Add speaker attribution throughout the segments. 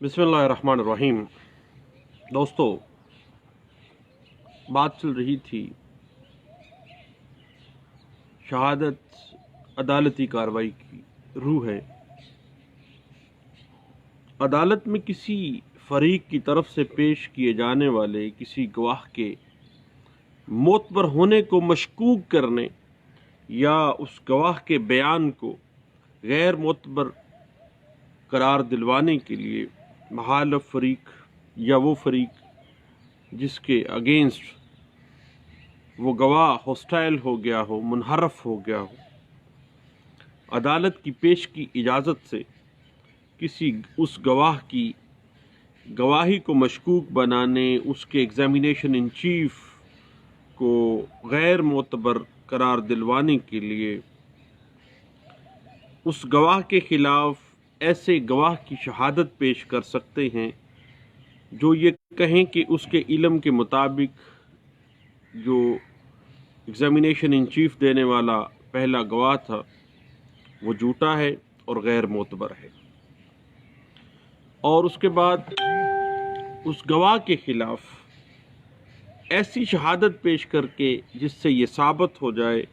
Speaker 1: बिस्मिल्लाहिर्रहमानिर्रहीम। दोस्तों, बात चल रही थी शहादत अदालती कार्रवाई की रूह है। अदालत में किसी फरीक की तरफ से पेश किए जाने वाले किसी गवाह के मोतबर होने को मशकूक करने या उस गवाह के बयान को गैर मोतबर करार दिलवाने के लिए मुखालिफ फरीक या वो फरीक जिसके अगेंस्ट वो गवाह हॉस्टाइल हो गया हो, मुनहरफ हो गया हो, अदालत की पेश की इजाज़त से किसी उस गवाह की गवाही को मशकूक बनाने, उसके एग्जामिनेशन इन चीफ को गैर मोतबर करार दिलवाने के लिए उस गवाह के ख़िलाफ़ ऐसे गवाह की शहादत पेश कर सकते हैं जो ये कहें कि उसके इल्म के मुताबिक जो एग्जामिनेशन इन चीफ देने वाला पहला गवाह था वो झूठा है और गैर मोतबर है, और उसके बाद उस गवाह के ख़िलाफ़ ऐसी शहादत पेश करके जिससे ये साबित हो जाए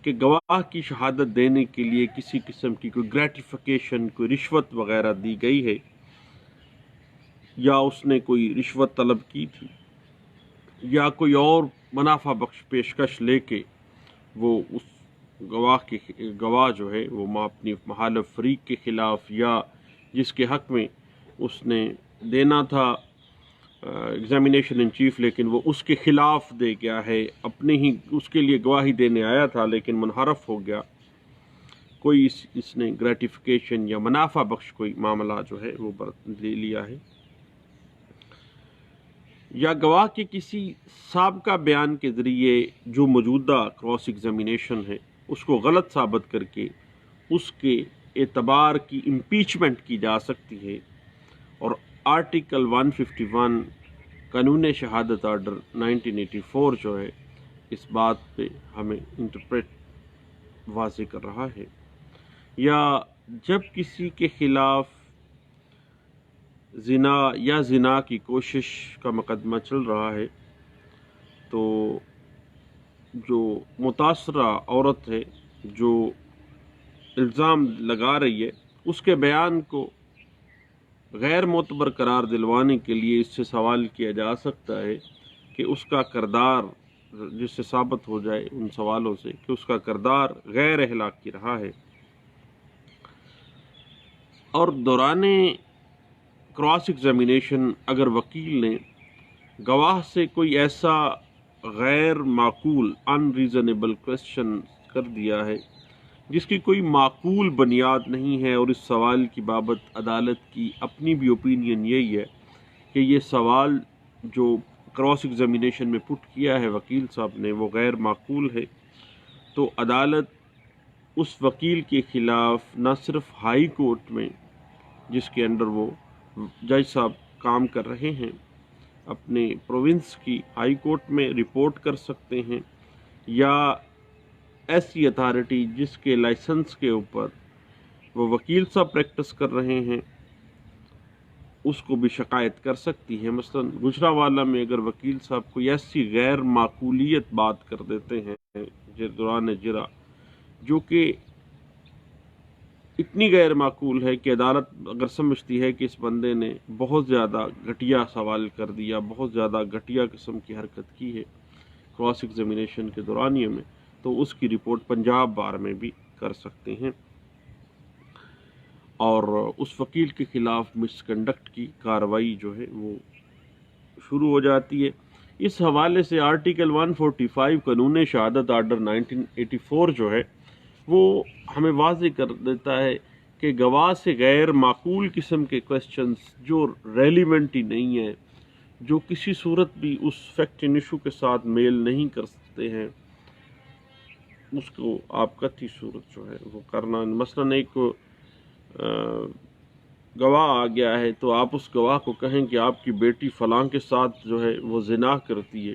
Speaker 1: कि गवाह की शहादत देने के लिए किसी किस्म की कोई ग्रेटिफिकेशन, कोई रिश्वत वगैरह दी गई है या उसने कोई रिश्वत तलब की थी या कोई और मुनाफा बख्श पेशकश लेके वो उस गवाह जो है वो अपनी मुखालिफ फरीक के ख़िलाफ़ या जिसके हक़ में उसने देना था एग्जामिनेशन इन चीफ लेकिन वो उसके ख़िलाफ़ दे गया है, अपने ही उसके लिए गवाही देने आया था लेकिन मुनहरफ हो गया, कोई इसने ग्रेटिफिकेशन या मुनाफा बख्श कोई मामला जो है वो ले लिया है, या गवाह के किसी साबका बयान के ज़रिए जो मौजूदा क्रॉस एग्जामिनेशन है उसको गलत साबित करके उसके एतबार की इम्पीचमेंट की जा सकती है। और आर्टिकल 151 कानून शहादत आर्डर 1984 जो है इस बात पे हमें इंटरप्रेट वाज़े कर रहा है। या जब किसी के ख़िलाफ़ ज़िना या ज़िना की कोशिश का मुकदमा चल रहा है तो जो मुतासरा औरत है जो इल्ज़ाम लगा रही है उसके बयान को गैर मोतबर करार दिलवाने के लिए इससे सवाल किया जा सकता है कि उसका किरदार, जिससे साबित हो जाए उन सवालों से कि उसका किरदार गैर अखलाकी रहा है। और दौराने क्रॉस एग्जामिनेशन अगर वकील ने गवाह से कोई ऐसा गैर माकूल अनरीज़नेबल क्वेश्चन कर दिया है जिसकी कोई माकूल बुनियाद नहीं है और इस सवाल की बाबत अदालत की अपनी भी ओपिनियन यही है कि ये सवाल जो क्रॉस एग्जामिनेशन में पुट किया है वकील साहब ने वो गैर माकूल है, तो अदालत उस वकील के ख़िलाफ़ न सिर्फ हाई कोर्ट में जिसके अंडर वो जज साहब काम कर रहे हैं अपने प्रोविंस की हाई कोर्ट में रिपोर्ट कर सकते हैं, या ऐसी अथॉरिटी जिसके लाइसेंस के ऊपर वो वकील साहब प्रैक्टिस कर रहे हैं उसको भी शिकायत कर सकती है। मसलन गुजरावाला में अगर वकील साहब कोई ऐसी गैर माकूलियत बात कर देते हैं दौरान जिरा जो कि इतनी गैर माकूल है कि अदालत अगर समझती है कि इस बंदे ने बहुत ज़्यादा घटिया सवाल कर दिया, बहुत ज़्यादा घटिया किस्म की हरकत की है क्रॉस एग्जामिनेशन के दौरानिए में, तो उसकी रिपोर्ट पंजाब बार में भी कर सकते हैं और उस वकील के ख़िलाफ़ मिसकंडक्ट की कार्रवाई जो है वो शुरू हो जाती है। इस हवाले से आर्टिकल 145 कानून शहादत आर्डर 1984 जो है वो हमें वाज़े कर देता है कि गवाह से गैर माकूल किस्म के क्वेश्चंस जो रेलिवेंट ही नहीं है, जो किसी सूरत भी उस फैक्ट इन इशू के साथ मेल नहीं कर सकते हैं, उसको आप कथी सूरत जो है वो करना। मसलन एक गवाह आ गया है तो आप उस गवाह को कहें कि आपकी बेटी फ़लाँ के साथ जो है वो ज़िना करती है,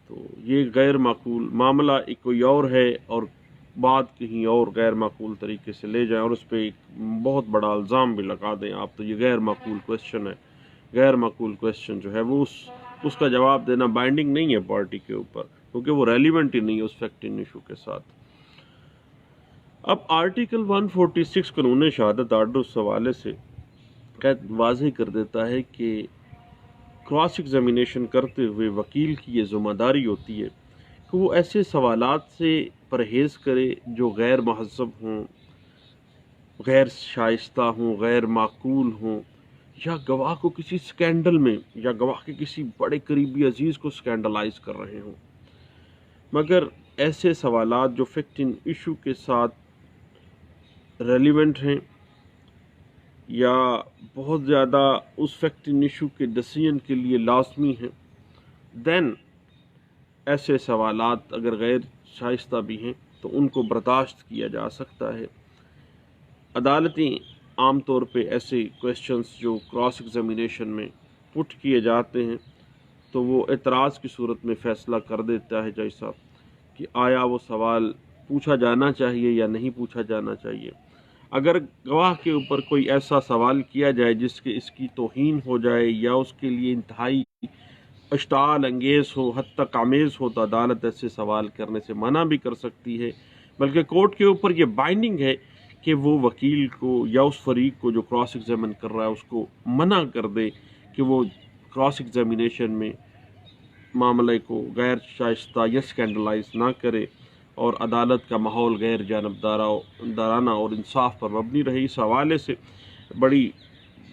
Speaker 1: तो ये गैर माकूल मामला एक कोई और है और بات کہیں اور غیر معقول طریقے سے لے جائیں اور اس پہ ایک بہت بڑا الزام بھی لگا دیں آپ، تو یہ غیر معقول کویشچن ہے۔ غیر معقول کویشچن جو ہے وہ اس کا جواب دینا بائنڈنگ نہیں ہے پارٹی کے اوپر، کیونکہ وہ ریلیونٹ ہی نہیں ہے اس فیکٹنگ ایشو کے ساتھ۔ اب آرٹیکل 146 قانون شہادت آرڈر اس حوالے سے واضح کر دیتا ہے کہ کراس ایگزامینیشن کرتے ہوئے وکیل کی یہ ذمہ داری ہوتی ہے کہ وہ ایسے سوالات سے پرہیز کرے جو غیر مہذب ہوں، غیر شائستہ ہوں، غیر معقول ہوں، یا گواہ کو کسی سکینڈل میں یا گواہ کے کسی بڑے قریبی عزیز کو سکینڈلائز کر رہے ہوں، مگر ایسے سوالات جو فیکٹنگ ایشو کے ساتھ ریلیونٹ ہیں یا بہت زیادہ اس فیکٹنگ ایشو کے ڈیسیژن کے لیے لازمی ہیں، دین ایسے سوالات اگر غیر شائستہ بھی ہیں تو ان کو برداشت کیا جا سکتا ہے۔ عدالتیں عام طور پہ ایسے کویشچنز جو کراس ایگزامینیشن میں پٹ کیے جاتے ہیں تو وہ اعتراض کی صورت میں فیصلہ کر دیتا ہے جج صاحب کہ آیا وہ سوال پوچھا جانا چاہیے یا نہیں پوچھا جانا چاہیے۔ اگر گواہ کے اوپر کوئی ایسا سوال کیا جائے جس کے اس کی توہین ہو جائے یا اس کے لیے انتہائی اشتعال انگیز ہو، حد تک آمیز ہو، تو عدالت ایسے سوال کرنے سے منع بھی کر سکتی ہے، بلکہ کورٹ کے اوپر یہ بائنڈنگ ہے کہ وہ وکیل کو یا اس فریق کو جو کراس ایگزامن کر رہا ہے اس کو منع کر دے کہ وہ کراس ایگزامینیشن میں معاملے کو غیر شائستہ یا سکینڈلائز نہ کرے اور عدالت کا ماحول غیر جانبدارانہ اور انصاف پر مبنی رہی۔ اس حوالے سے بڑی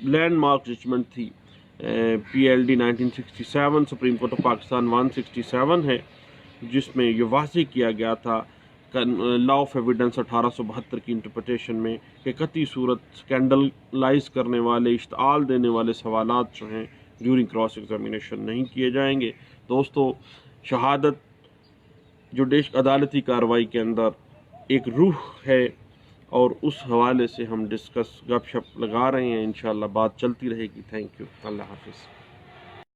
Speaker 1: لینڈ مارک ججمنٹ تھی P L D 1967 supreme court of Pakistan 167 ہے، جس میں یہ واضح کیا گیا تھا لا آف ایویڈنس 1872 کی انٹرپریٹیشن میں کہ قطعی صورت سکینڈلائز کرنے والے، اشتعال دینے والے سوالات جو ہیں ڈیورنگ کراس ایگزامینیشن نہیں کیے جائیں گے۔ دوستو، شہادت عدالتی کارروائی کے اندر ایک روح ہے اور اس حوالے سے ہم گپ شپ لگا رہے ہیں، انشاءاللہ بات چلتی رہے گی۔ تھینک یو، اللہ حافظ۔